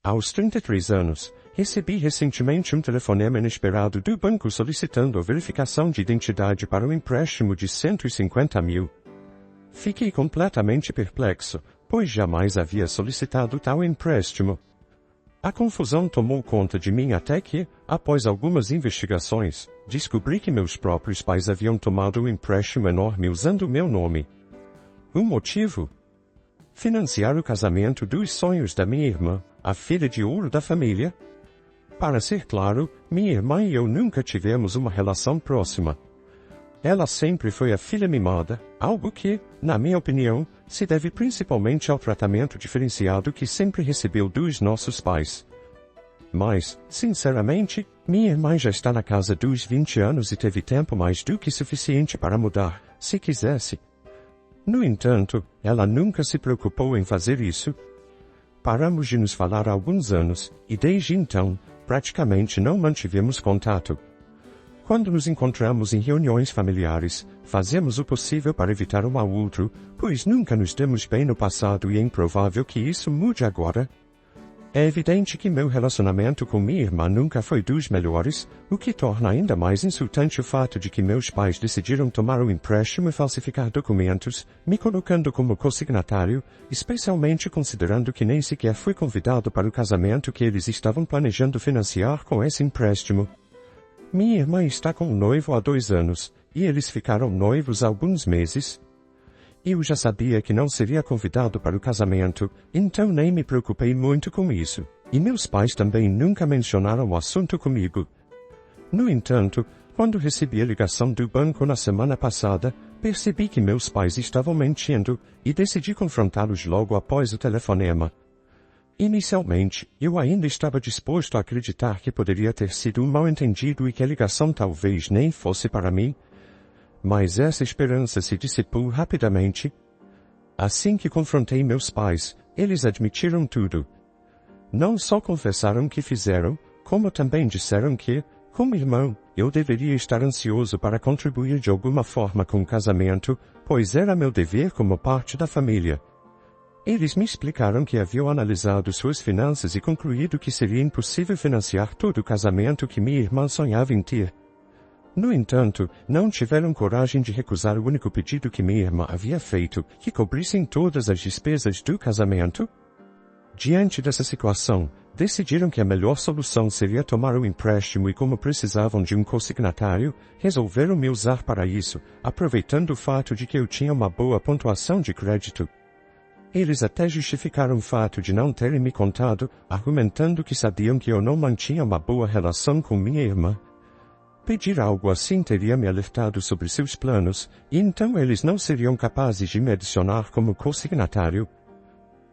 Aos 33 anos, recebi recentemente um telefonema inesperado do banco solicitando a verificação de identidade para um empréstimo de 150 mil. Fiquei completamente perplexo, pois jamais havia solicitado tal empréstimo. A confusão tomou conta de mim até que, após algumas investigações, descobri que meus próprios pais haviam tomado um empréstimo enorme usando o meu nome. O motivo? Financiar o casamento dos sonhos da minha irmã, a filha de ouro da família. Para ser claro, minha irmã e eu nunca tivemos uma relação próxima. Ela sempre foi a filha mimada, algo que, na minha opinião, se deve principalmente ao tratamento diferenciado que sempre recebeu dos nossos pais. Mas, sinceramente, minha irmã já está na casa dos 20 anos e teve tempo mais do que suficiente para mudar, se quisesse. No entanto, ela nunca se preocupou em fazer isso. Paramos de nos falar há alguns anos, e desde então, praticamente não mantivemos contato. Quando nos encontramos em reuniões familiares, fazemos o possível para evitar um ao outro, pois nunca nos demos bem no passado e é improvável que isso mude agora. É evidente que meu relacionamento com minha irmã nunca foi dos melhores, o que torna ainda mais insultante o fato de que meus pais decidiram tomar o empréstimo e falsificar documentos, me colocando como consignatário, especialmente considerando que nem sequer fui convidado para o casamento que eles estavam planejando financiar com esse empréstimo. Minha irmã está com um noivo há 2 anos, e eles ficaram noivos há alguns meses. Eu já sabia que não seria convidado para o casamento, então nem me preocupei muito com isso, e meus pais também nunca mencionaram o assunto comigo. No entanto, quando recebi a ligação do banco na semana passada, percebi que meus pais estavam mentindo, e decidi confrontá-los logo após o telefonema. Inicialmente, eu ainda estava disposto a acreditar que poderia ter sido um mal-entendido e que a ligação talvez nem fosse para mim. Mas essa esperança se dissipou rapidamente. Assim que confrontei meus pais, eles admitiram tudo. Não só confessaram que fizeram, como também disseram que, como irmão, eu deveria estar ansioso para contribuir de alguma forma com o casamento, pois era meu dever como parte da família. Eles me explicaram que haviam analisado suas finanças e concluído que seria impossível financiar todo o casamento que minha irmã sonhava em ter. No entanto, não tiveram coragem de recusar o único pedido que minha irmã havia feito, que cobrissem todas as despesas do casamento. Diante dessa situação, decidiram que a melhor solução seria tomar o empréstimo e, como precisavam de um consignatário, resolveram me usar para isso, aproveitando o fato de que eu tinha uma boa pontuação de crédito. Eles até justificaram o fato de não terem me contado, argumentando que sabiam que eu não mantinha uma boa relação com minha irmã. Pedir algo assim teria me alertado sobre seus planos, e então eles não seriam capazes de me adicionar como consignatário.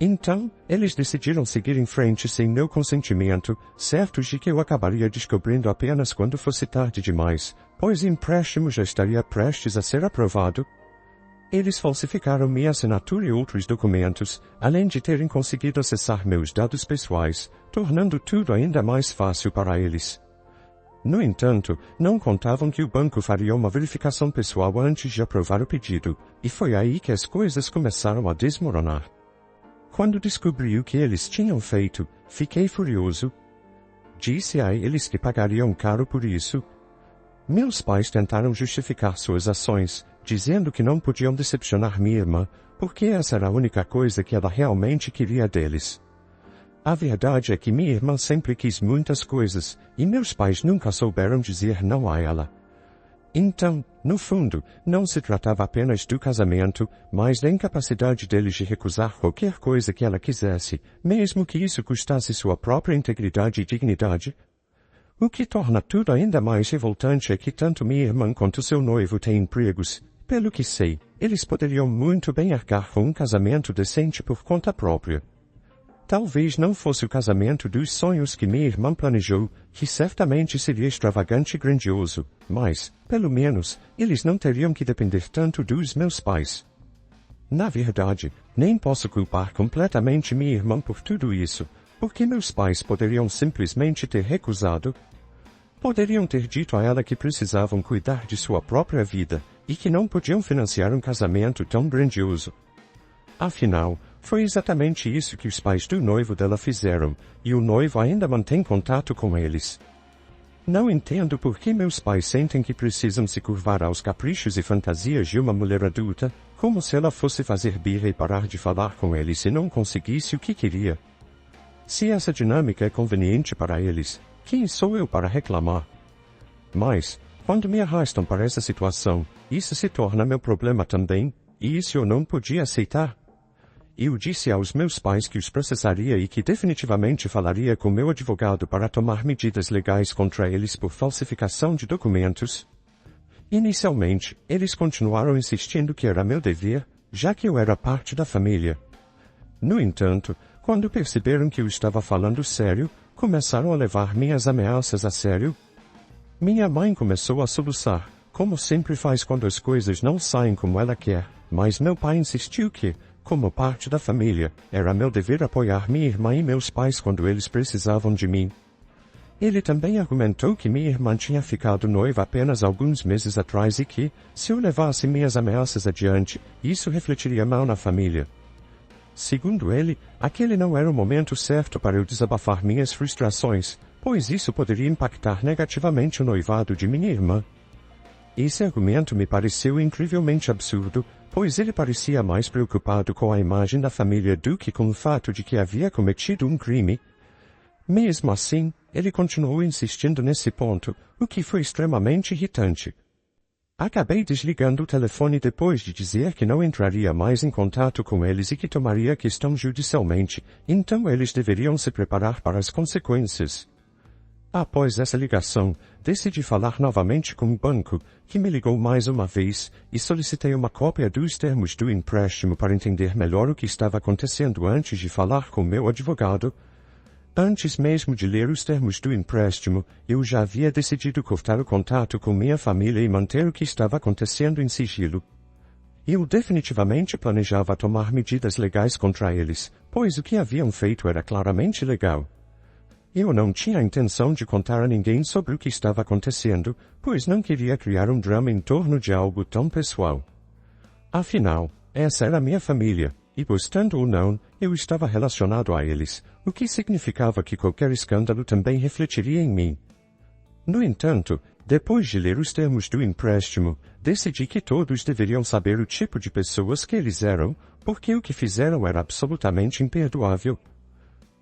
Então, eles decidiram seguir em frente sem meu consentimento, certos de que eu acabaria descobrindo apenas quando fosse tarde demais, pois o empréstimo já estaria prestes a ser aprovado. Eles falsificaram minha assinatura e outros documentos, além de terem conseguido acessar meus dados pessoais, tornando tudo ainda mais fácil para eles. No entanto, não contavam que o banco faria uma verificação pessoal antes de aprovar o pedido, e foi aí que as coisas começaram a desmoronar. Quando descobri o que eles tinham feito, fiquei furioso. Disse a eles que pagariam caro por isso. Meus pais tentaram justificar suas ações, dizendo que não podiam decepcionar minha irmã, porque essa era a única coisa que ela realmente queria deles. A verdade é que minha irmã sempre quis muitas coisas, e meus pais nunca souberam dizer não a ela. Então, no fundo, não se tratava apenas do casamento, mas da incapacidade deles de recusar qualquer coisa que ela quisesse, mesmo que isso custasse sua própria integridade e dignidade. O que torna tudo ainda mais revoltante é que tanto minha irmã quanto seu noivo têm empregos. Pelo que sei, eles poderiam muito bem arcar com um casamento decente por conta própria. Talvez não fosse o casamento dos sonhos que minha irmã planejou, que certamente seria extravagante e grandioso, mas, pelo menos, eles não teriam que depender tanto dos meus pais. Na verdade, nem posso culpar completamente minha irmã por tudo isso, porque meus pais poderiam simplesmente ter recusado. Poderiam ter dito a ela que precisavam cuidar de sua própria vida, e que não podiam financiar um casamento tão grandioso. Afinal, Foi exatamente isso que os pais do noivo dela fizeram, e o noivo ainda mantém contato com eles. Não entendo por que meus pais sentem que precisam se curvar aos caprichos e fantasias de uma mulher adulta, como se ela fosse fazer birra e parar de falar com eles se não conseguisse o que queria. Se essa dinâmica é conveniente para eles, quem sou eu para reclamar? Mas, quando me arrastam para essa situação, isso se torna meu problema também, e isso eu não podia aceitar. Eu disse aos meus pais que os processaria e que definitivamente falaria com meu advogado para tomar medidas legais contra eles por falsificação de documentos. Inicialmente, eles continuaram insistindo que era meu dever, já que eu era parte da família. No entanto, quando perceberam que eu estava falando sério, começaram a levar minhas ameaças a sério. Minha mãe começou a soluçar, como sempre faz quando as coisas não saem como ela quer, mas meu pai insistiu que, como parte da família, era meu dever apoiar minha irmã e meus pais quando eles precisavam de mim. Ele também argumentou que minha irmã tinha ficado noiva apenas alguns meses atrás e que, se eu levasse minhas ameaças adiante, isso refletiria mal na família. Segundo ele, aquele não era o momento certo para eu desabafar minhas frustrações, pois isso poderia impactar negativamente o noivado de minha irmã. Esse argumento me pareceu incrivelmente absurdo, pois ele parecia mais preocupado com a imagem da família do que com o fato de que havia cometido um crime. Mesmo assim, ele continuou insistindo nesse ponto, o que foi extremamente irritante. Acabei desligando o telefone depois de dizer que não entraria mais em contato com eles e que tomaria a questão judicialmente, então eles deveriam se preparar para as consequências. Após essa ligação, decidi falar novamente com o banco, que me ligou mais uma vez, e solicitei uma cópia dos termos do empréstimo para entender melhor o que estava acontecendo antes de falar com meu advogado. Antes mesmo de ler os termos do empréstimo, eu já havia decidido cortar o contato com minha família e manter o que estava acontecendo em sigilo. Eu definitivamente planejava tomar medidas legais contra eles, pois o que haviam feito era claramente ilegal. Eu não tinha a intenção de contar a ninguém sobre o que estava acontecendo, pois não queria criar um drama em torno de algo tão pessoal. Afinal, essa era minha família, e gostando ou não, eu estava relacionado a eles, o que significava que qualquer escândalo também refletiria em mim. No entanto, depois de ler os termos do empréstimo, decidi que todos deveriam saber o tipo de pessoas que eles eram, porque o que fizeram era absolutamente imperdoável.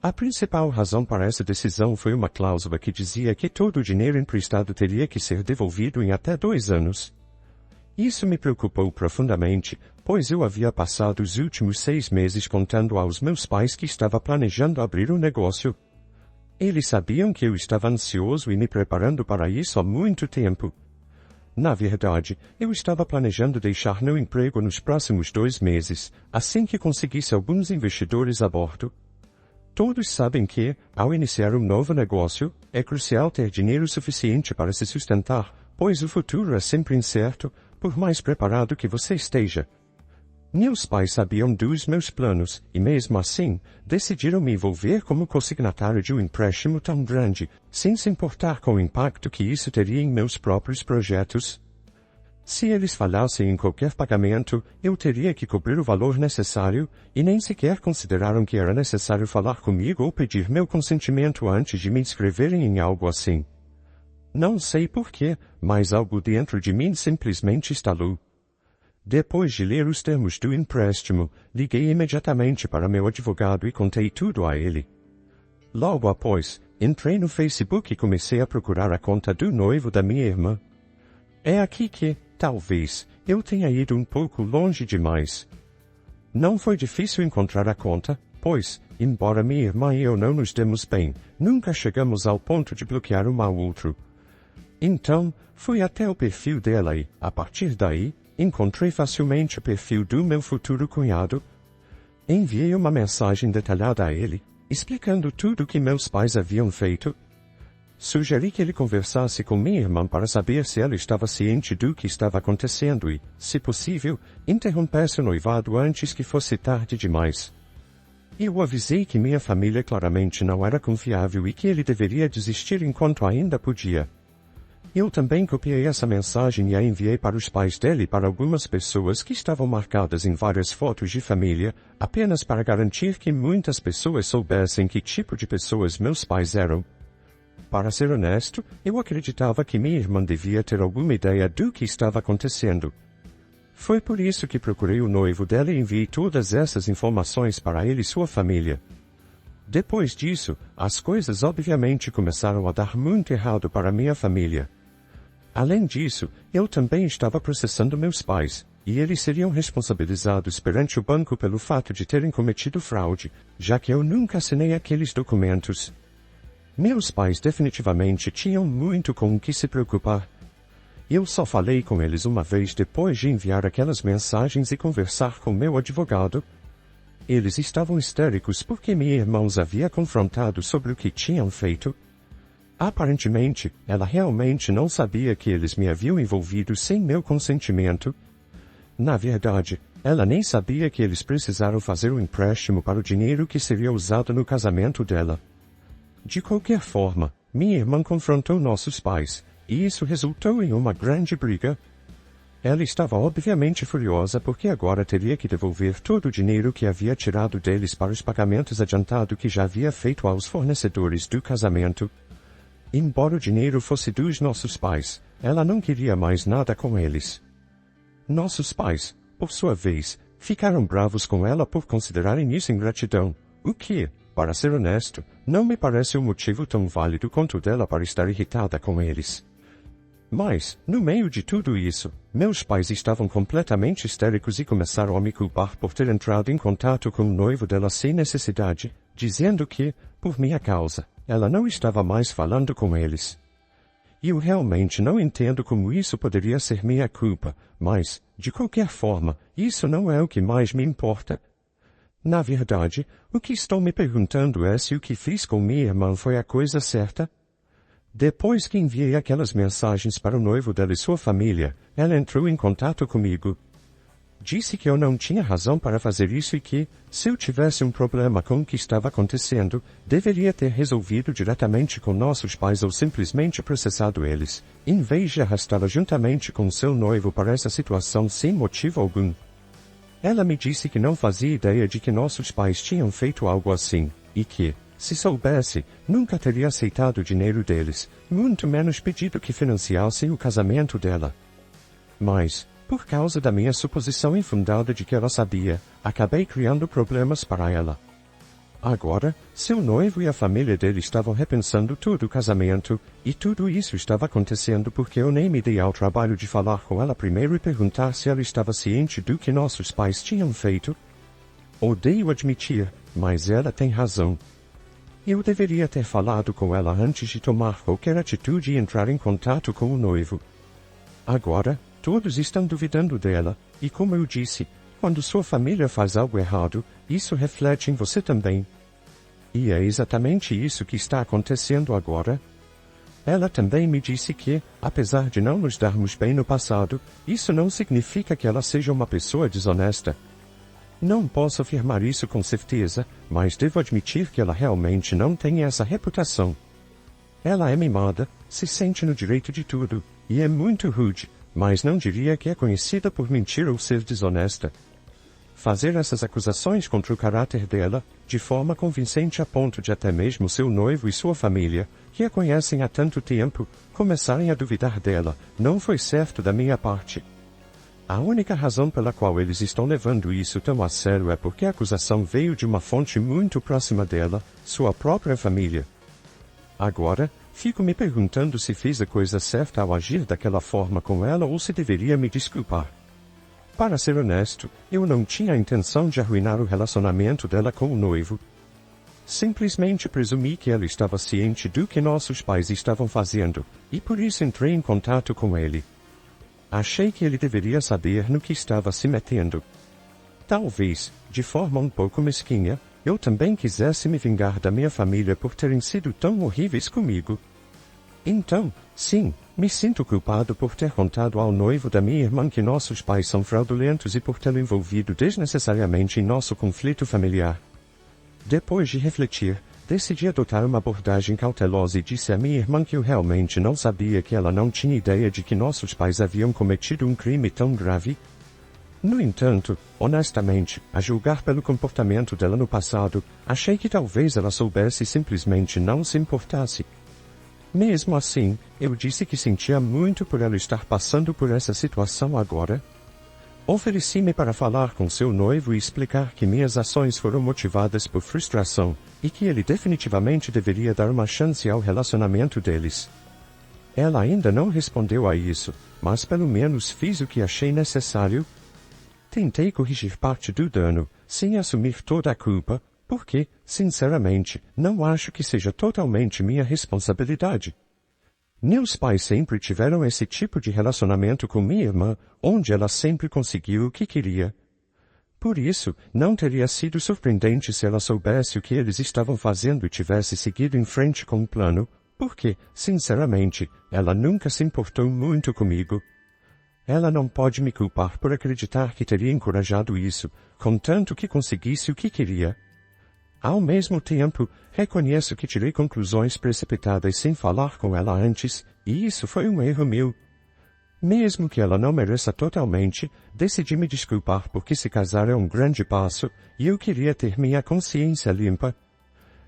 A principal razão para essa decisão foi uma cláusula que dizia que todo o dinheiro emprestado teria que ser devolvido em até 2 anos. Isso me preocupou profundamente, pois eu havia passado os últimos 6 meses contando aos meus pais que estava planejando abrir um negócio. Eles sabiam que eu estava ansioso e me preparando para isso há muito tempo. Na verdade, eu estava planejando deixar meu emprego nos próximos 2 meses, assim que conseguisse alguns investidores a bordo. Todos sabem que, ao iniciar um novo negócio, é crucial ter dinheiro suficiente para se sustentar, pois o futuro é sempre incerto, por mais preparado que você esteja. Meus pais sabiam dos meus planos, e mesmo assim, decidiram me envolver como consignatário de um empréstimo tão grande, sem se importar com o impacto que isso teria em meus próprios projetos. Se eles falhassem em qualquer pagamento, eu teria que cobrir o valor necessário, e nem sequer consideraram que era necessário falar comigo ou pedir meu consentimento antes de me inscreverem em algo assim. Não sei porquê, mas algo dentro de mim simplesmente estalou. Depois de ler os termos do empréstimo, liguei imediatamente para meu advogado e contei tudo a ele. Logo após, entrei no Facebook e comecei a procurar a conta do noivo da minha irmã. É aqui que, talvez, eu tenha ido um pouco longe demais. Não foi difícil encontrar a conta, pois, embora minha irmã e eu não nos demos bem, nunca chegamos ao ponto de bloquear um ao outro. Então, fui até o perfil dela e, a partir daí, encontrei facilmente o perfil do meu futuro cunhado. Enviei uma mensagem detalhada a ele, explicando tudo o que meus pais haviam feito. Sugeri que ele conversasse com minha irmã para saber se ela estava ciente do que estava acontecendo e, se possível, interrompesse o noivado antes que fosse tarde demais. Eu avisei que minha família claramente não era confiável e que ele deveria desistir enquanto ainda podia. Eu também copiei essa mensagem e a enviei para os pais dele e para algumas pessoas que estavam marcadas em várias fotos de família, apenas para garantir que muitas pessoas soubessem que tipo de pessoas meus pais eram. Para ser honesto, eu acreditava que minha irmã devia ter alguma ideia do que estava acontecendo. Foi por isso que procurei o noivo dela e enviei todas essas informações para ele e sua família. Depois disso, as coisas obviamente começaram a dar muito errado para minha família. Além disso, eu também estava processando meus pais, e eles seriam responsabilizados perante o banco pelo fato de terem cometido fraude, já que eu nunca assinei aqueles documentos. Meus pais definitivamente tinham muito com o que se preocupar. Eu só falei com eles uma vez depois de enviar aquelas mensagens e conversar com meu advogado. Eles estavam histéricos porque minha irmã os havia confrontado sobre o que tinham feito. Aparentemente, ela realmente não sabia que eles me haviam envolvido sem meu consentimento. Na verdade, ela nem sabia que eles precisaram fazer um empréstimo para o dinheiro que seria usado no casamento dela. De qualquer forma, minha irmã confrontou nossos pais, e isso resultou em uma grande briga. Ela estava obviamente furiosa porque agora teria que devolver todo o dinheiro que havia tirado deles para os pagamentos adiantados que já havia feito aos fornecedores do casamento. Embora o dinheiro fosse dos nossos pais, ela não queria mais nada com eles. Nossos pais, por sua vez, ficaram bravos com ela por considerarem isso ingratidão, o que, para ser honesto, não me parece um motivo tão válido quanto o dela para estar irritada com eles. Mas, no meio de tudo isso, meus pais estavam completamente histéricos e começaram a me culpar por ter entrado em contato com o noivo dela sem necessidade, dizendo que, por minha causa, ela não estava mais falando com eles. Eu realmente não entendo como isso poderia ser minha culpa, mas, de qualquer forma, isso não é o que mais me importa. Na verdade, o que estou me perguntando é se o que fiz com minha irmã foi a coisa certa. Depois que enviei aquelas mensagens para o noivo dela e sua família, ela entrou em contato comigo. Disse que eu não tinha razão para fazer isso e que, se eu tivesse um problema com o que estava acontecendo, deveria ter resolvido diretamente com nossos pais ou simplesmente processado eles, em vez de arrastá-la juntamente com seu noivo para essa situação sem motivo algum. Ela me disse que não fazia ideia de que nossos pais tinham feito algo assim, e que, se soubesse, nunca teria aceitado o dinheiro deles, muito menos pedido que financiassem o casamento dela. Mas, por causa da minha suposição infundada de que ela sabia, acabei criando problemas para ela. Agora, seu noivo e a família dele estavam repensando todo o casamento, e tudo isso estava acontecendo porque eu nem me dei ao trabalho de falar com ela primeiro e perguntar se ela estava ciente do que nossos pais tinham feito. Odeio admitir, mas ela tem razão. Eu deveria ter falado com ela antes de tomar qualquer atitude e entrar em contato com o noivo. Agora, todos estão duvidando dela, e como eu disse, quando sua família faz algo errado, isso reflete em você também. E é exatamente isso que está acontecendo agora. Ela também me disse que, apesar de não nos darmos bem no passado, isso não significa que ela seja uma pessoa desonesta. Não posso afirmar isso com certeza, mas devo admitir que ela realmente não tem essa reputação. Ela é mimada, se sente no direito de tudo, e é muito rude, mas não diria que é conhecida por mentir ou ser desonesta. Fazer essas acusações contra o caráter dela, de forma convincente a ponto de até mesmo seu noivo e sua família, que a conhecem há tanto tempo, começarem a duvidar dela, não foi certo da minha parte. A única razão pela qual eles estão levando isso tão a sério é porque a acusação veio de uma fonte muito próxima dela, sua própria família. Agora, fico me perguntando se fiz a coisa certa ao agir daquela forma com ela ou se deveria me desculpar. Para ser honesto, eu não tinha a intenção de arruinar o relacionamento dela com o noivo. Simplesmente presumi que ela estava ciente do que nossos pais estavam fazendo, e por isso entrei em contato com ele. Achei que ele deveria saber no que estava se metendo. Talvez, de forma um pouco mesquinha, eu também quisesse me vingar da minha família por terem sido tão horríveis comigo. Então, sim, me sinto culpado por ter contado ao noivo da minha irmã que nossos pais são fraudulentos e por tê-lo envolvido desnecessariamente em nosso conflito familiar. Depois de refletir, Decidi adotar uma abordagem cautelosa e disse à minha irmã que eu realmente não sabia, que ela não tinha ideia de que nossos pais haviam cometido um crime tão grave. No entanto, honestamente, a julgar pelo comportamento dela no passado, achei que talvez ela soubesse e simplesmente não se importasse. Mesmo assim, eu disse que sentia muito por ela estar passando por essa situação agora. Ofereci-me para falar com seu noivo e explicar que minhas ações foram motivadas por frustração, e que ele definitivamente deveria dar uma chance ao relacionamento deles. Ela ainda não respondeu a isso, mas pelo menos fiz o que achei necessário. Tentei corrigir parte do dano, sem assumir toda a culpa, porque, sinceramente, não acho que seja totalmente minha responsabilidade. Meus pais sempre tiveram esse tipo de relacionamento com minha irmã, onde ela sempre conseguiu o que queria. Por isso, não teria sido surpreendente se ela soubesse o que eles estavam fazendo e tivesse seguido em frente com o plano, porque, sinceramente, ela nunca se importou muito comigo. Ela não pode me culpar por acreditar que teria encorajado isso, contanto que conseguisse o que queria. Ao mesmo tempo, reconheço que tirei conclusões precipitadas sem falar com ela antes, e isso foi um erro meu. Mesmo que ela não mereça totalmente, decidi me desculpar porque se casar é um grande passo, e eu queria ter minha consciência limpa.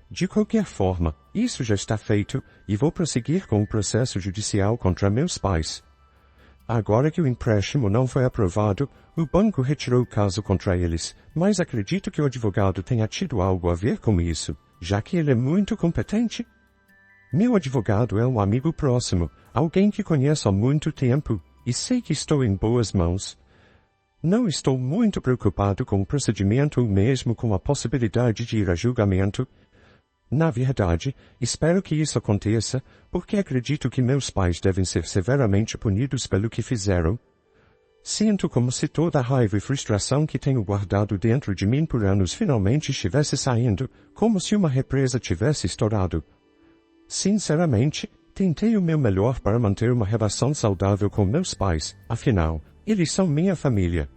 De qualquer forma, isso já está feito, e vou prosseguir com o processo judicial contra meus pais. Agora que o empréstimo não foi aprovado, o banco retirou o caso contra eles, mas acredito que o advogado tenha tido algo a ver com isso, já que ele é muito competente. Meu advogado é um amigo próximo, alguém que conheço há muito tempo, e sei que estou em boas mãos. Não estou muito preocupado com o procedimento ou mesmo com a possibilidade de ir a julgamento. Na verdade, espero que isso aconteça, porque acredito que meus pais devem ser severamente punidos pelo que fizeram. Sinto como se toda a raiva e frustração que tenho guardado dentro de mim por anos finalmente estivesse saindo, como se uma represa tivesse estourado. Sinceramente, tentei o meu melhor para manter uma relação saudável com meus pais, afinal, eles são minha família.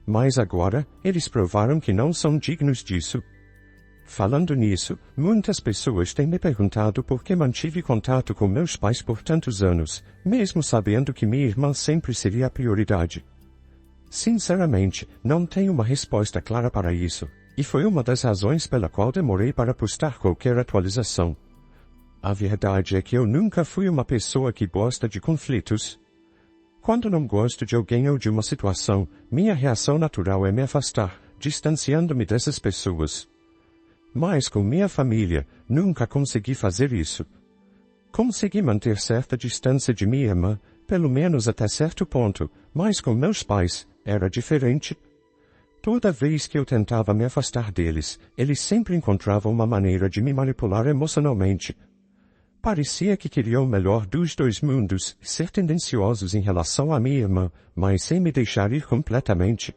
Mas agora, eles provaram que não são dignos disso. Falando nisso, muitas pessoas têm me perguntado por que mantive contato com meus pais por tantos anos, mesmo sabendo que minha irmã sempre seria a prioridade. Sinceramente, não tenho uma resposta clara para isso, e foi uma das razões pela qual demorei para postar qualquer atualização. A verdade é que eu nunca fui uma pessoa que gosta de conflitos. Quando não gosto de alguém ou de uma situação, minha reação natural é me afastar, distanciando-me dessas pessoas. Mas com minha família, nunca consegui fazer isso. Consegui manter certa distância de minha irmã, pelo menos até certo ponto, mas com meus pais, era diferente. Toda vez que eu tentava me afastar deles, eles sempre encontravam uma maneira de me manipular emocionalmente. Parecia que queriam o melhor dos dois mundos, ser tendenciosos em relação à minha irmã, mas sem me deixar ir completamente.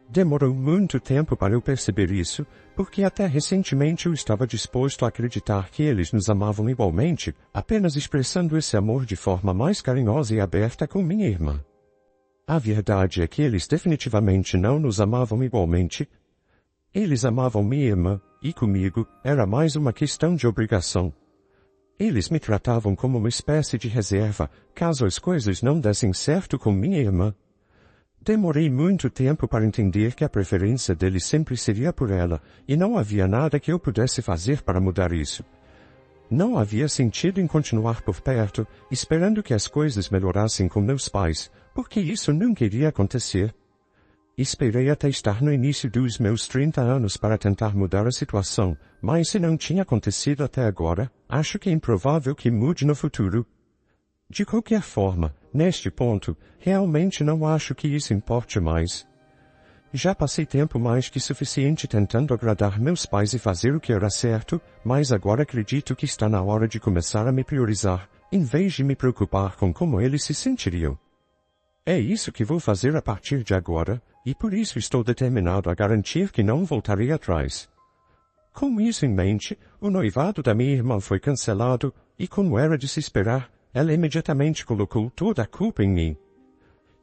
Demorou muito tempo para eu perceber isso, porque até recentemente eu estava disposto a acreditar que eles nos amavam igualmente, apenas expressando esse amor de forma mais carinhosa e aberta com minha irmã. A verdade é que eles definitivamente não nos amavam igualmente. Eles amavam minha irmã, e comigo, era mais uma questão de obrigação. Eles me tratavam como uma espécie de reserva, caso as coisas não dessem certo com minha irmã. Demorei muito tempo para entender que a preferência dele sempre seria por ela, e não havia nada que eu pudesse fazer para mudar isso. Não havia sentido em continuar por perto, esperando que as coisas melhorassem com meus pais, porque isso nunca iria acontecer. Esperei até estar no início dos meus 30 anos para tentar mudar a situação, mas se não tinha acontecido até agora, acho que é improvável que mude no futuro. De qualquer forma, neste ponto, realmente não acho que isso importe mais. Já passei tempo mais que suficiente tentando agradar meus pais e fazer o que era certo, mas agora acredito que está na hora de começar a me priorizar, em vez de me preocupar com como eles se sentiriam. É isso que vou fazer a partir de agora, e por isso estou determinado a garantir que não voltarei atrás. Com isso em mente, o noivado da minha irmã foi cancelado, e como era de se esperar, ela imediatamente colocou toda a culpa em mim.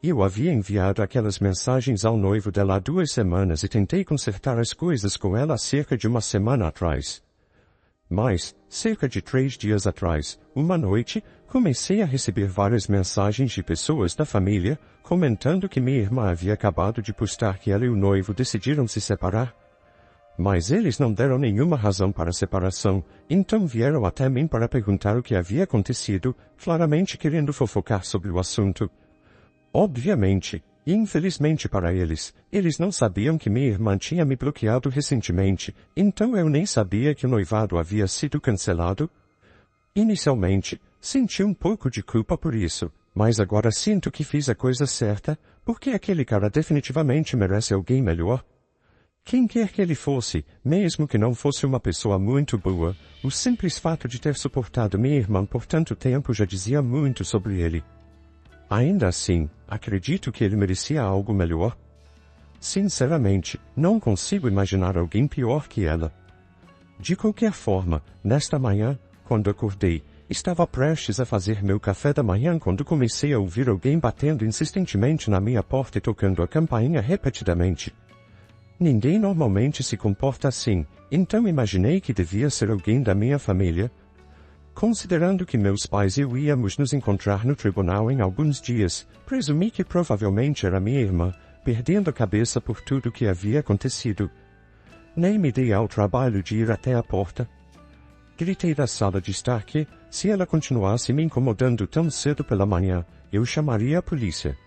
Eu havia enviado aquelas mensagens ao noivo dela há 2 semanas e tentei consertar as coisas com ela há cerca de uma semana atrás. Mas, cerca de 3 dias atrás, uma noite, comecei a receber várias mensagens de pessoas da família, comentando que minha irmã havia acabado de postar que ela e o noivo decidiram se separar. Mas eles não deram nenhuma razão para a separação, então vieram até mim para perguntar o que havia acontecido, claramente querendo fofocar sobre o assunto. Obviamente, e infelizmente para eles não sabiam que minha irmã tinha me bloqueado recentemente, então eu nem sabia que o noivado havia sido cancelado. Inicialmente, senti um pouco de culpa por isso, mas agora sinto que fiz a coisa certa, porque aquele cara definitivamente merece alguém melhor. Quem quer que ele fosse, mesmo que não fosse uma pessoa muito boa, o simples fato de ter suportado minha irmã por tanto tempo já dizia muito sobre ele. Ainda assim, acredito que ele merecia algo melhor. Sinceramente, não consigo imaginar alguém pior que ela. De qualquer forma, nesta manhã, quando acordei, estava prestes a fazer meu café da manhã quando comecei a ouvir alguém batendo insistentemente na minha porta e tocando a campainha repetidamente. Ninguém normalmente se comporta assim, então imaginei que devia ser alguém da minha família. Considerando que meus pais e eu íamos nos encontrar no tribunal em alguns dias, presumi que provavelmente era minha irmã, perdendo a cabeça por tudo o que havia acontecido. Nem me dei ao trabalho de ir até a porta. Gritei da sala de estar que, se ela continuasse me incomodando tão cedo pela manhã, eu chamaria a polícia.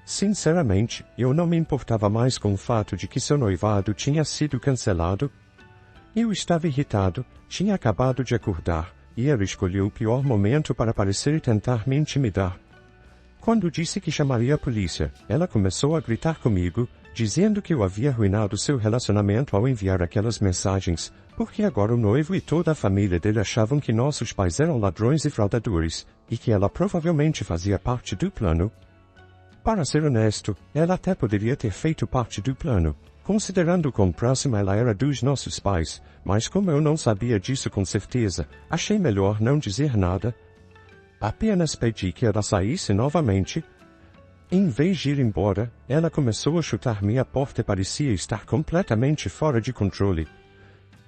Sinceramente, eu não me importava mais com o fato de que seu noivado tinha sido cancelado. Eu estava irritado, tinha acabado de acordar, e ela escolheu o pior momento para aparecer e tentar me intimidar. Quando disse que chamaria a polícia, ela começou a gritar comigo, dizendo que eu havia arruinado seu relacionamento ao enviar aquelas mensagens, porque agora o noivo e toda a família dele achavam que nossos pais eram ladrões e fraudadores, e que ela provavelmente fazia parte do plano. Para ser honesto, ela até poderia ter feito parte do plano, considerando quão próxima ela era dos nossos pais, mas como eu não sabia disso com certeza, achei melhor não dizer nada. Apenas pedi que ela saísse novamente. Em vez de ir embora, ela começou a chutar minha porta e parecia estar completamente fora de controle.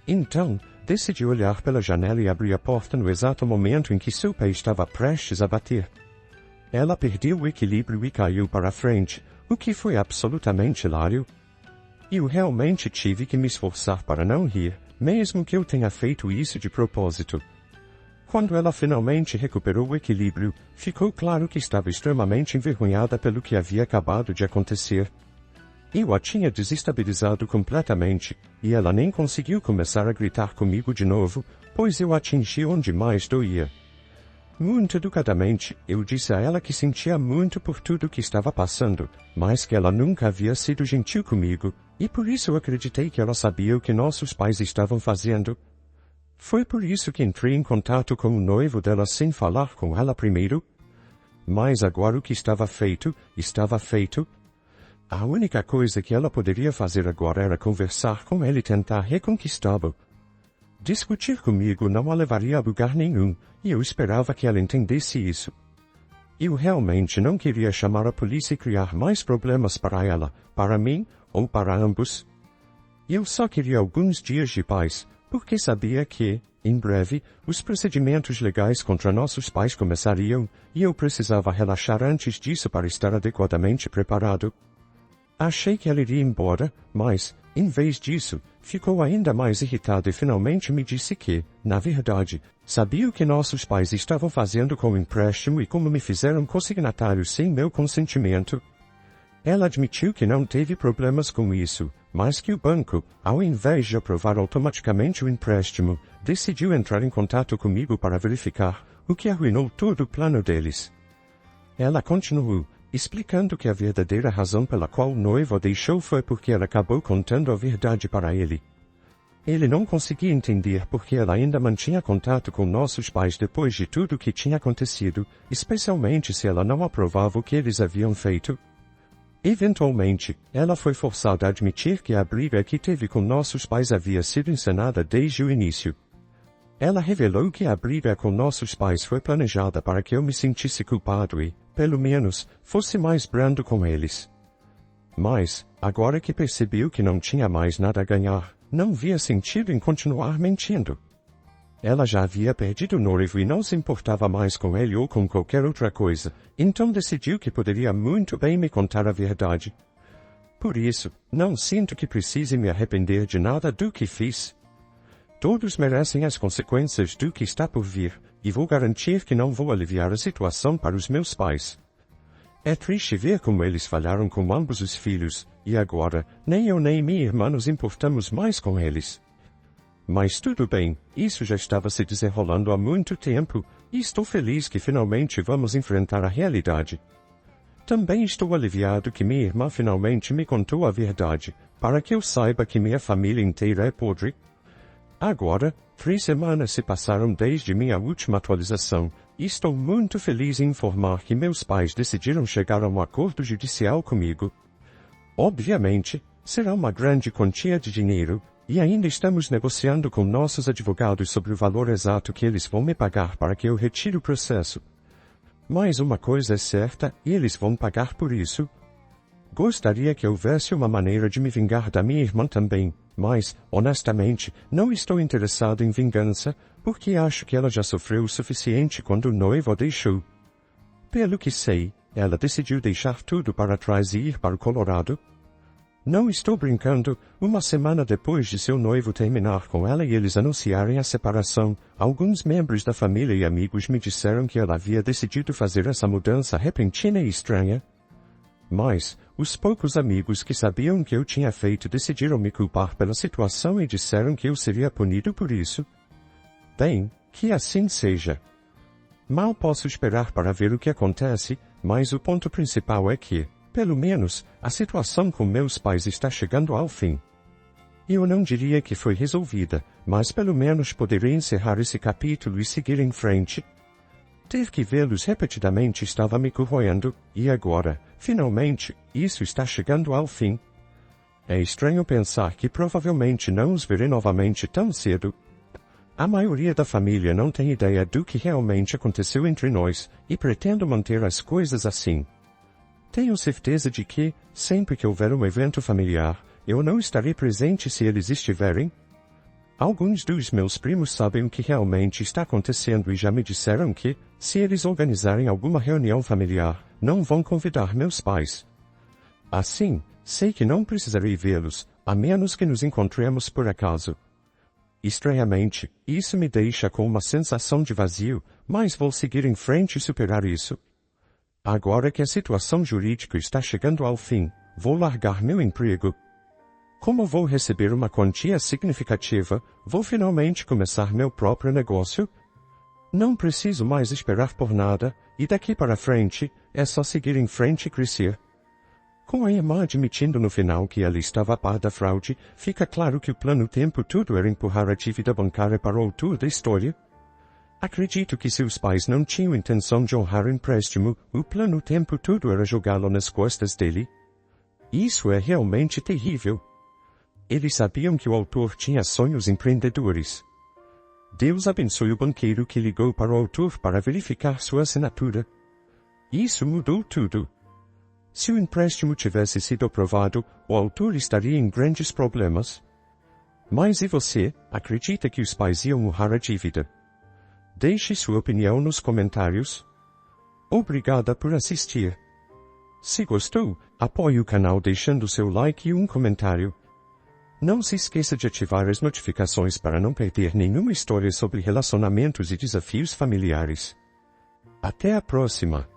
Então, decidi olhar pela janela e abrir a porta no exato momento em que seu pé estava prestes a bater. Ela perdeu o equilíbrio e caiu para a frente, o que foi absolutamente hilário. Eu realmente tive que me esforçar para não rir, mesmo que eu tenha feito isso de propósito. Quando ela finalmente recuperou o equilíbrio, ficou claro que estava extremamente envergonhada pelo que havia acabado de acontecer. Eu a tinha desestabilizado completamente, e ela nem conseguiu começar a gritar comigo de novo, pois eu a atingi onde mais doía. Muito educadamente, eu disse a ela que sentia muito por tudo o que estava passando, mas que ela nunca havia sido gentil comigo, e por isso eu acreditei que ela sabia o que nossos pais estavam fazendo. Foi por isso que entrei em contato com o noivo dela sem falar com ela primeiro. Mas agora o que estava feito, estava feito. A única coisa que ela poderia fazer agora era conversar com ele e tentar reconquistá-lo. Discutir comigo não a levaria a lugar nenhum, e eu esperava que ela entendesse isso. Eu realmente não queria chamar a polícia e criar mais problemas para ela, para mim, ou para ambos. Eu só queria alguns dias de paz, porque sabia que, em breve, os procedimentos legais contra nossos pais começariam, e eu precisava relaxar antes disso para estar adequadamente preparado. Achei que ela iria embora, mas, em vez disso, ficou ainda mais irritada e finalmente me disse que, na verdade, sabia o que nossos pais estavam fazendo com o empréstimo e como me fizeram consignatário sem meu consentimento. Ela admitiu que não teve problemas com isso, mas que o banco, ao invés de aprovar automaticamente o empréstimo, decidiu entrar em contato comigo para verificar, o que arruinou todo o plano deles. Ela continuou, explicando que a verdadeira razão pela qual o noivo a deixou foi porque ela acabou contando a verdade para ele. Ele não conseguia entender porque ela ainda mantinha contato com nossos pais depois de tudo o que tinha acontecido, especialmente se ela não aprovava o que eles haviam feito. Eventualmente, ela foi forçada a admitir que a briga que teve com nossos pais havia sido encenada desde o início. Ela revelou que a briga com nossos pais foi planejada para que eu me sentisse culpado e, pelo menos, fosse mais brando com eles. Mas, agora que percebeu que não tinha mais nada a ganhar, não via sentido em continuar mentindo. Ela já havia perdido o noivo e não se importava mais com ele ou com qualquer outra coisa, então decidiu que poderia muito bem me contar a verdade. Por isso, não sinto que precise me arrepender de nada do que fiz. Todos merecem as consequências do que está por vir, e vou garantir que não vou aliviar a situação para os meus pais. É triste ver como eles falharam com ambos os filhos, e agora, nem eu nem minha irmã nos importamos mais com eles. Mas tudo bem, isso já estava se desenrolando há muito tempo, e estou feliz que finalmente vamos enfrentar a realidade. Também estou aliviado que minha irmã finalmente me contou a verdade, para que eu saiba que minha família inteira é podre. Agora, 3 semanas se passaram desde minha última atualização, e estou muito feliz em informar que meus pais decidiram chegar a um acordo judicial comigo. Obviamente, será uma grande quantia de dinheiro, e ainda estamos negociando com nossos advogados sobre o valor exato que eles vão me pagar para que eu retire o processo. Mas uma coisa é certa, e eles vão pagar por isso. Gostaria que houvesse uma maneira de me vingar da minha irmã também, mas, honestamente, não estou interessado em vingança, porque acho que ela já sofreu o suficiente quando o noivo a deixou. Pelo que sei, ela decidiu deixar tudo para trás e ir para o Colorado. Não estou brincando, uma semana depois de seu noivo terminar com ela e eles anunciarem a separação, alguns membros da família e amigos me disseram que ela havia decidido fazer essa mudança repentina e estranha. Mas, os poucos amigos que sabiam que eu tinha feito decidiram me culpar pela situação e disseram que eu seria punido por isso. Bem, que assim seja. Mal posso esperar para ver o que acontece, mas o ponto principal é que, pelo menos, a situação com meus pais está chegando ao fim. Eu não diria que foi resolvida, mas pelo menos poderei encerrar esse capítulo e seguir em frente. Ter que vê-los repetidamente estava me corroendo, e agora, finalmente, isso está chegando ao fim. É estranho pensar que provavelmente não os verei novamente tão cedo. A maioria da família não tem ideia do que realmente aconteceu entre nós, e pretendo manter as coisas assim. Tenho certeza de que, sempre que houver um evento familiar, eu não estarei presente se eles estiverem. Alguns dos meus primos sabem o que realmente está acontecendo e já me disseram que, se eles organizarem alguma reunião familiar, não vão convidar meus pais. Assim, sei que não precisarei vê-los, a menos que nos encontremos por acaso. Estranhamente, isso me deixa com uma sensação de vazio, mas vou seguir em frente e superar isso. Agora que a situação jurídica está chegando ao fim, vou largar meu emprego. Como vou receber uma quantia significativa, vou finalmente começar meu próprio negócio. Não preciso mais esperar por nada, e daqui para frente, é só seguir em frente e crescer. Com a irmã admitindo no final que ela estava a par da fraude, fica claro que o plano o tempo todo era empurrar a dívida bancária para o autor da história. Acredito que seus pais não tinham intenção de honrar o empréstimo, o plano o tempo todo era jogá-lo nas costas dele. Isso é realmente terrível. Eles sabiam que o autor tinha sonhos empreendedores. Deus abençoe o banqueiro que ligou para o autor para verificar sua assinatura. Isso mudou tudo. Se o empréstimo tivesse sido aprovado, o autor estaria em grandes problemas. Mas e você, acredita que os pais iam honrar a dívida? Deixe sua opinião nos comentários. Obrigada por assistir. Se gostou, apoie o canal deixando seu like e um comentário. Não se esqueça de ativar as notificações para não perder nenhuma história sobre relacionamentos e desafios familiares. Até a próxima!